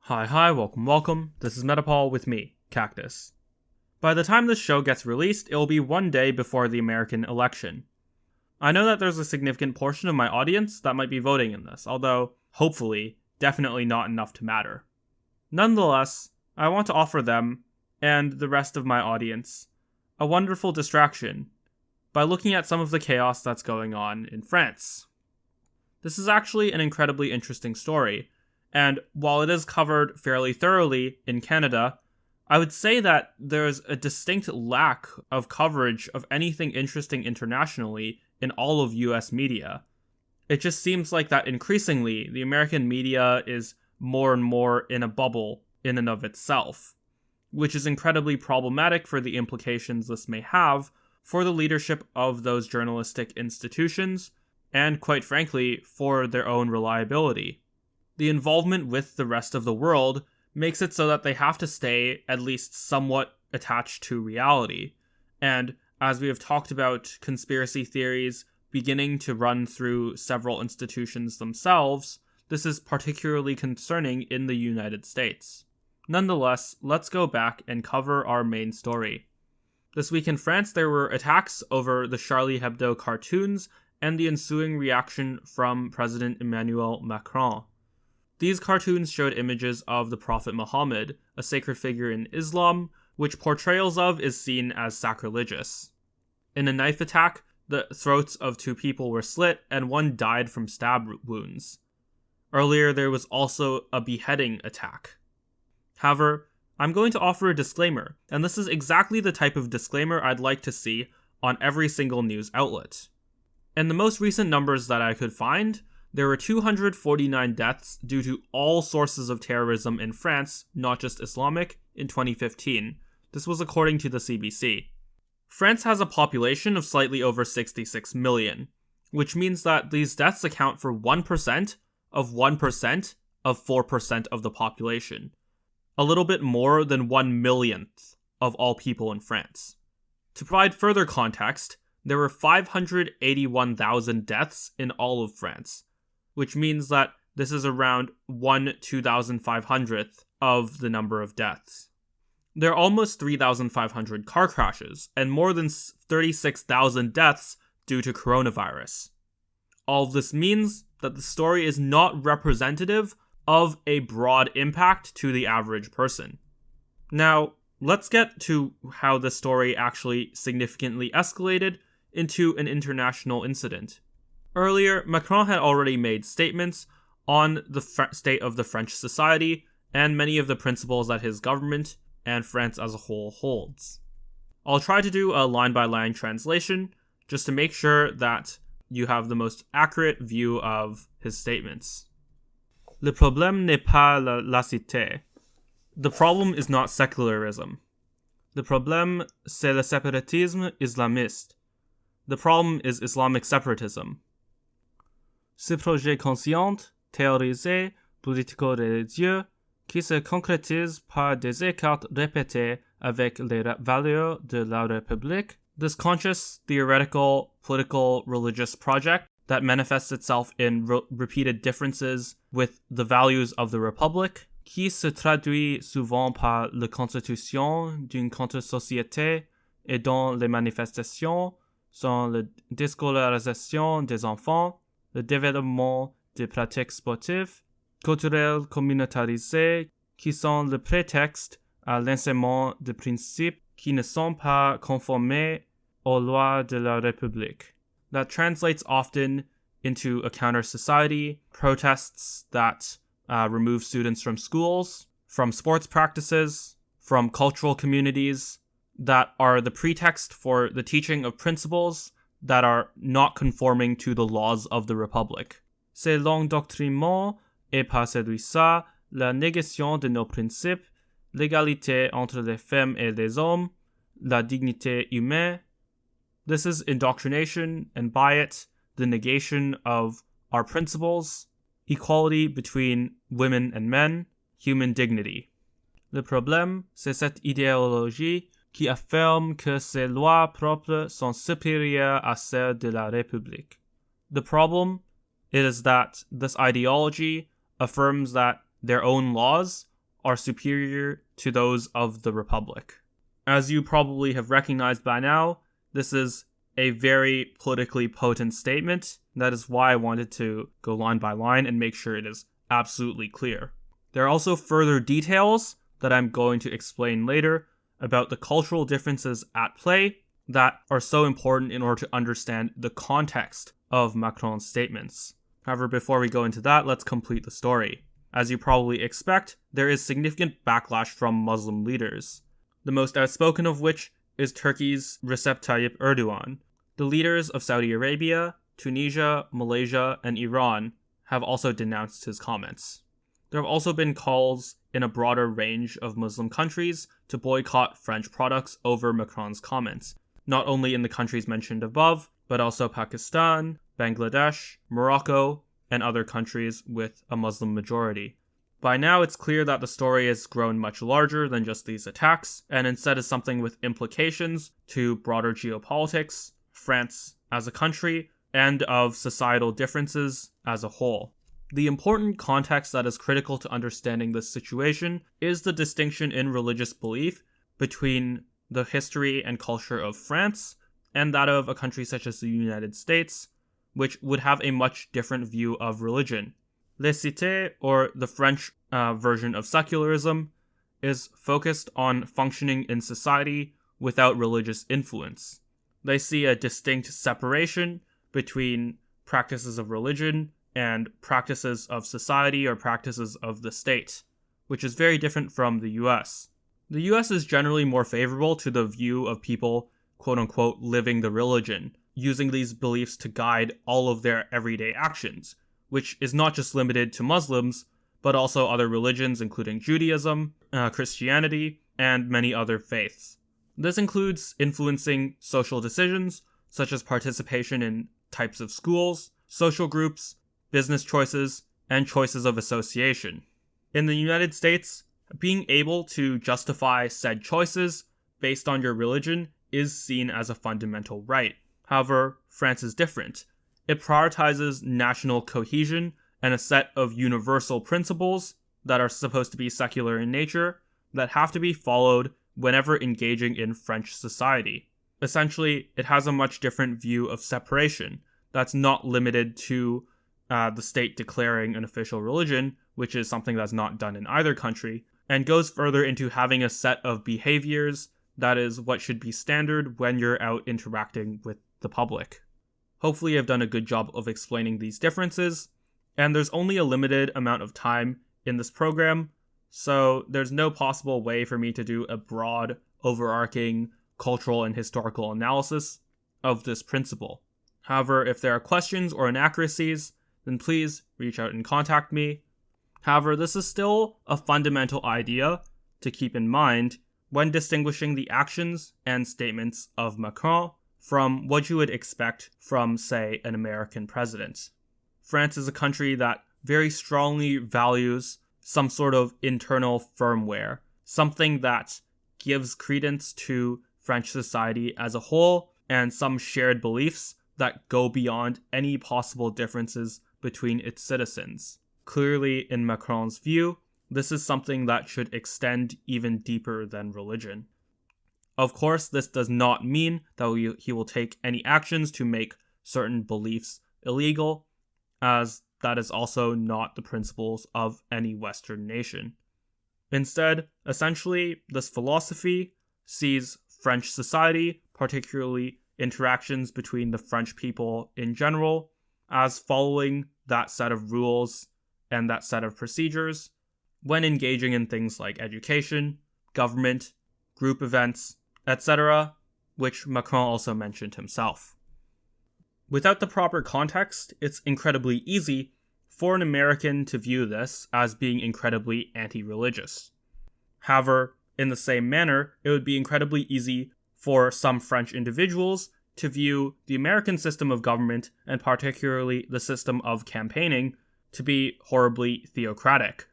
Hi, welcome. This is Metapol with me, Cactus. By the time this show gets released, it will be one day before the American election. I know that there's a significant portion of my audience that might be voting in this, although, hopefully, definitely not enough to matter. Nonetheless, I want to offer them, and the rest of my audience, a wonderful distraction by looking at some of the chaos that's going on in France. This is actually an incredibly interesting story, and while it is covered fairly thoroughly in Canada, I would say that there's a distinct lack of coverage of anything interesting internationally in all of US media. It just seems like that increasingly, the American media is more and more in a bubble in and of itself, which is incredibly problematic for the implications this may have for the leadership of those journalistic institutions, and quite frankly, for their own reliability. The involvement with the rest of the world makes it so that they have to stay at least somewhat attached to reality. And as we have talked about conspiracy theories beginning to run through several institutions themselves, this is particularly concerning in the United States. Nonetheless, let's go back and cover our main story. This week in France, there were attacks over the Charlie Hebdo cartoons and the ensuing reaction from President Emmanuel Macron. These cartoons showed images of the Prophet Muhammad, a sacred figure in Islam, which portrayals of is seen as sacrilegious. In a knife attack, the throats of 2 people were slit and 1 died from stab wounds. Earlier, there was also a beheading attack. However, I'm going to offer a disclaimer, and this is exactly the type of disclaimer I'd like to see on every single news outlet. In the most recent numbers that I could find, there were 249 deaths due to all sources of terrorism in France, not just Islamic, in 2015. This was according to the CBC. France has a population of slightly over 66 million, which means that these deaths account for 1% of 1% of 4% of the population. A little bit more than 1/millionth of all people in France. To provide further context, there were 581,000 deaths in all of France, which means that this is around 1/2500th of the number of deaths. There are almost 3,500 car crashes, and more than 36,000 deaths due to coronavirus. All of this means that the story is not representative of a broad impact to the average person. Now, let's get to how the story actually significantly escalated into an international incident. Earlier, Macron had already made statements on the state of the French society and many of the principles that his government and France as a whole holds. I'll try to do a line-by-line translation just to make sure that you have the most accurate view of his statements. Le problème n'est pas la laicite. The problem is not secularism. Le problème, c'est le séparatisme islamiste. The problem is Islamic separatism. Ce projet conscient, théorisé, politico-religieux, qui se concrétise par des écarts répétés avec les valeurs de la République, this conscious, theoretical, political, religious project that manifests itself in repeated differences with the values of the Republic, qui se traduit souvent par la constitution d'une contre-société et dont les manifestations sont la déscolarisation des enfants, le développement des pratiques sportives, culturelles communautarisées, qui sont le prétexte à l'enseignement de principes qui ne sont pas conformes aux lois de la République. That translates often into a counter-society, protests that remove students from schools, from sports practices, from cultural communities, that are the pretext for the teaching of principles that are not conforming to the laws of the Republic. C'est l'endoctrinement et par celui-ci la négation de nos principes, l'égalité entre les femmes et les hommes, la dignité humaine. This is indoctrination, and by it, the negation of our principles, equality between women and men, human dignity. Le problème, c'est cette idéologie qui affirme que ses lois propres sont supérieures à celles de la République. The problem is that this ideology affirms that their own laws are superior to those of the Republic. As you probably have recognized by now, this is a very politically potent statement. That is why I wanted to go line by line and make sure it is absolutely clear. There are also further details that I'm going to explain later about the cultural differences at play that are so important in order to understand the context of Macron's statements. However, before we go into that, let's complete the story. As you probably expect, there is significant backlash from Muslim leaders, the most outspoken of which is Turkey's Recep Tayyip Erdogan. The leaders of Saudi Arabia, Tunisia, Malaysia, and Iran have also denounced his comments. There have also been calls in a broader range of Muslim countries to boycott French products over Macron's comments, not only in the countries mentioned above, but also Pakistan, Bangladesh, Morocco, and other countries with a Muslim majority. By now, it's clear that the story has grown much larger than just these attacks, and instead is something with implications to broader geopolitics, France as a country, and of societal differences as a whole. The important context that is critical to understanding this situation is the distinction in religious belief between the history and culture of France and that of a country such as the United States, which would have a much different view of religion. Laicite, or the French version of secularism, is focused on functioning in society without religious influence. They see a distinct separation between practices of religion and practices of society or practices of the state, which is very different from the US. The US is generally more favorable to the view of people, quote-unquote, living the religion, using these beliefs to guide all of their everyday actions, which is not just limited to Muslims, but also other religions including Judaism, Christianity, and many other faiths. This includes influencing social decisions, such as participation in types of schools, social groups, business choices, and choices of association. In the United States, being able to justify said choices based on your religion is seen as a fundamental right. However, France is different. It prioritizes national cohesion and a set of universal principles that are supposed to be secular in nature that have to be followed whenever engaging in French society. Essentially, it has a much different view of separation that's not limited to the state declaring an official religion, which is something that's not done in either country, and goes further into having a set of behaviors that is what should be standard when you're out interacting with the public. Hopefully I've done a good job of explaining these differences, and there's only a limited amount of time in this program, so there's no possible way for me to do a broad, overarching cultural and historical analysis of this principle. However, if there are questions or inaccuracies, then please reach out and contact me. However, this is still a fundamental idea to keep in mind when distinguishing the actions and statements of Macron from what you would expect from, say, an American president. France is a country that very strongly values some sort of internal firmware, something that gives credence to French society as a whole, and some shared beliefs that go beyond any possible differences between its citizens. Clearly, in Macron's view, this is something that should extend even deeper than religion. Of course, this does not mean that he will take any actions to make certain beliefs illegal, as that is also not the principles of any Western nation. Instead, essentially, this philosophy sees French society, particularly interactions between the French people in general, as following that set of rules and that set of procedures when engaging in things like education, government, group events, etc., which Macron also mentioned himself. Without the proper context, it's incredibly easy for an American to view this as being incredibly anti-religious. However, in the same manner, it would be incredibly easy for some French individuals to view the American system of government, and particularly the system of campaigning, to be horribly theocratic.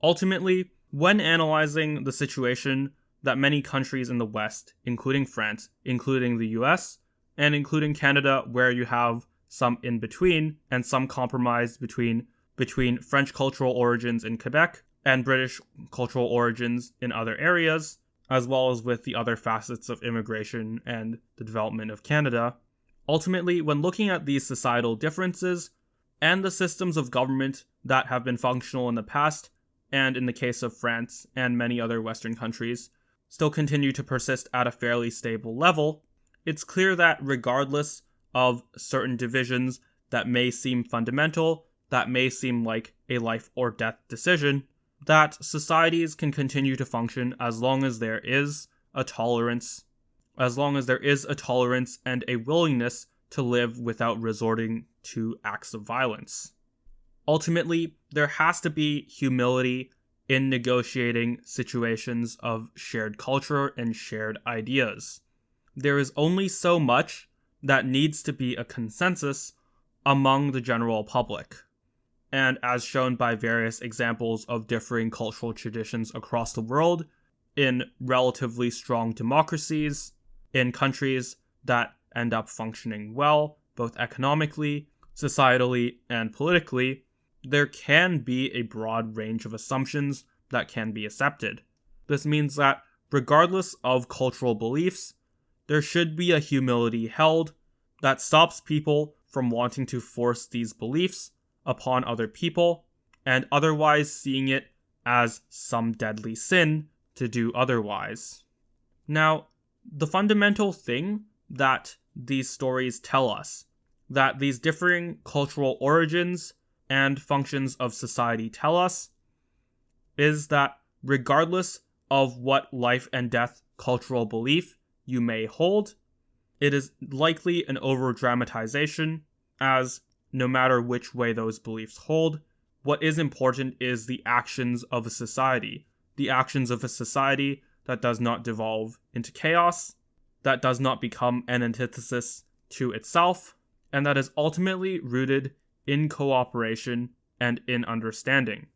Ultimately, when analyzing the situation that many countries in the West, including France, including the US, and including Canada, where you have some in between and some compromise between French cultural origins in Quebec and British cultural origins in other areas, as well as with the other facets of immigration and the development of Canada. Ultimately, when looking at these societal differences and the systems of government that have been functional in the past, and in the case of France and many other Western countries, still continue to persist at a fairly stable level, it's clear that regardless of certain divisions that may seem fundamental, that may seem like a life or death decision, that societies can continue to function as long as there is a tolerance, and a willingness to live without resorting to acts of violence. Ultimately, there has to be humility in negotiating situations of shared culture and shared ideas. There is only so much that needs to be a consensus among the general public. And as shown by various examples of differing cultural traditions across the world, in relatively strong democracies, in countries that end up functioning well, both economically, societally, and politically, there can be a broad range of assumptions that can be accepted. This means that, regardless of cultural beliefs, there should be a humility held that stops people from wanting to force these beliefs upon other people, and otherwise seeing it as some deadly sin to do otherwise. Now, the fundamental thing that these stories tell us, that these differing cultural origins and functions of society tell us, is that regardless of what life and death cultural belief you may hold, it is likely an over-dramatization, as no matter which way those beliefs hold, what is important is the actions of a society. The actions of a society that does not devolve into chaos, that does not become an antithesis to itself, and that is ultimately rooted in cooperation and in understanding.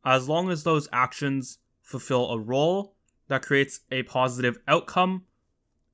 As long as those actions fulfill a role that creates a positive outcome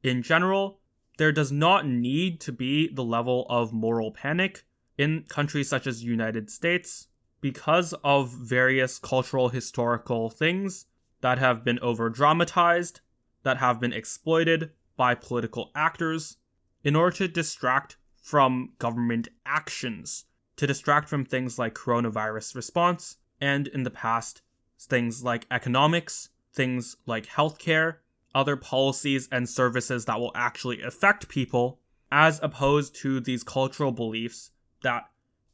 in general, there does not need to be the level of moral panic in countries such as the United States because of various cultural historical things that have been over-dramatized, that have been exploited by political actors in order to distract from government actions, to distract from things like coronavirus response, and in the past, things like economics, things like healthcare, other policies and services that will actually affect people, as opposed to these cultural beliefs that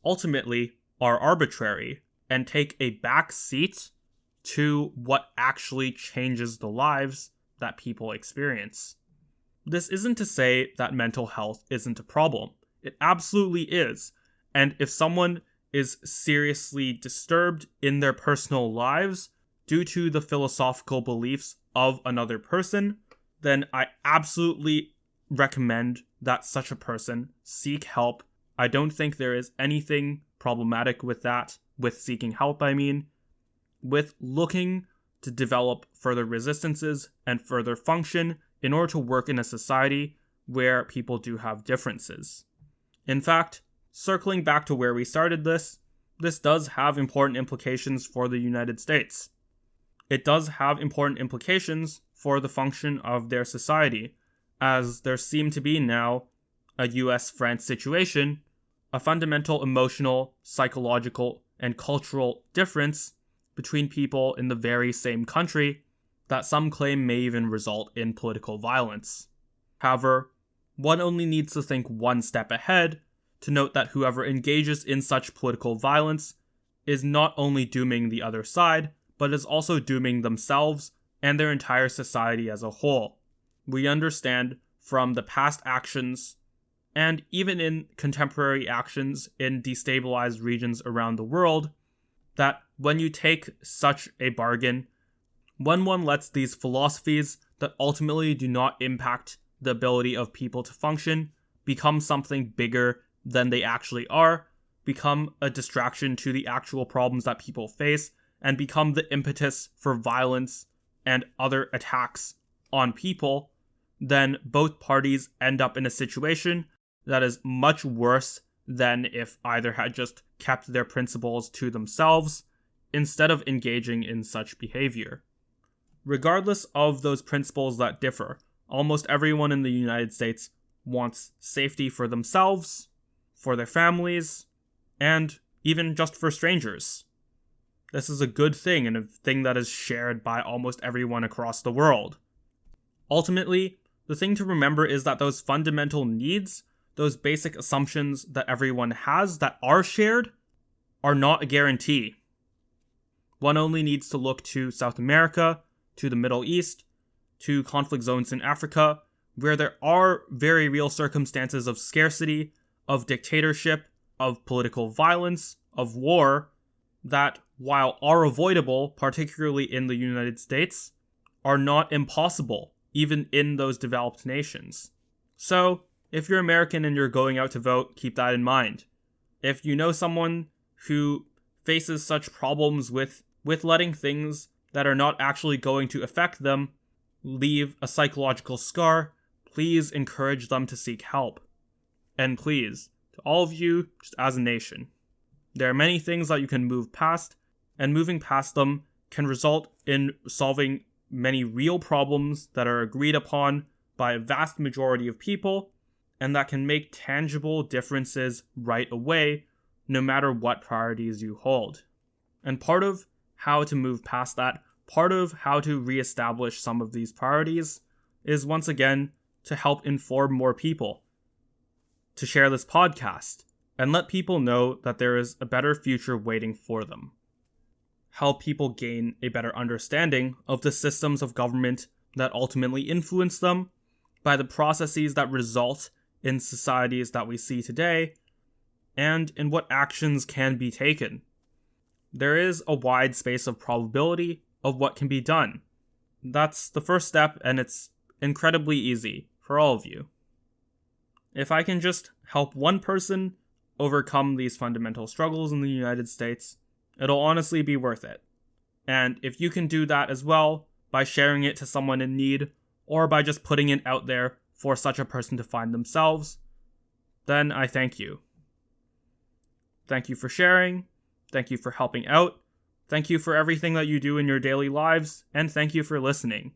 ultimately are arbitrary and take a back seat to what actually changes the lives that people experience. This isn't to say that mental health isn't a problem. It absolutely is. And if someone is seriously disturbed in their personal lives due to the philosophical beliefs of another person, then I absolutely recommend that such a person seek help. I don't think there is anything problematic with that, with seeking help, with looking to develop further resistances and further function in order to work in a society where people do have differences. In fact, circling back to where we started this does have important implications for the United States. It does have important implications for the function of their society, as there seem to be now a US-France situation, a fundamental emotional, psychological, and cultural difference between people in the very same country that some claim may even result in political violence. However, one only needs to think one step ahead to note that whoever engages in such political violence is not only dooming the other side, but is also dooming themselves and their entire society as a whole. We understand from the past actions, and even in contemporary actions in destabilized regions around the world, that when you take such a bargain, when one lets these philosophies that ultimately do not impact the ability of people to function become something bigger than they actually are, become a distraction to the actual problems that people face, and become the impetus for violence and other attacks on people, then both parties end up in a situation that is much worse than if either had just kept their principles to themselves instead of engaging in such behavior. Regardless of those principles that differ, almost everyone in the United States wants safety for themselves, for their families, and even just for strangers. This is a good thing and a thing that is shared by almost everyone across the world. Ultimately, the thing to remember is that those fundamental needs, those basic assumptions that everyone has that are shared, are not a guarantee. One only needs to look to South America, to the Middle East, to conflict zones in Africa, where there are very real circumstances of scarcity, of dictatorship, of political violence, of war, that, while are avoidable, particularly in the United States, are not impossible, even in those developed nations. So, if you're American and you're going out to vote, keep that in mind. If you know someone who faces such problems with letting things that are not actually going to affect them leave a psychological scar, please encourage them to seek help. And please, to all of you, just as a nation, there are many things that you can move past, and moving past them can result in solving many real problems that are agreed upon by a vast majority of people, and that can make tangible differences right away, no matter what priorities you hold. And part of how to move past that, part of how to reestablish some of these priorities, is once again to help inform more people, to share this podcast, and let people know that there is a better future waiting for them. Help people gain a better understanding of the systems of government that ultimately influence them, by the processes that result in societies that we see today, and in what actions can be taken. There is a wide space of probability of what can be done. That's the first step, and it's incredibly easy for all of you. If I can just help one person overcome these fundamental struggles in the United States, it'll honestly be worth it. And if you can do that as well, by sharing it to someone in need, or by just putting it out there for such a person to find themselves, then I thank you. Thank you for sharing, thank you for helping out, thank you for everything that you do in your daily lives, and thank you for listening.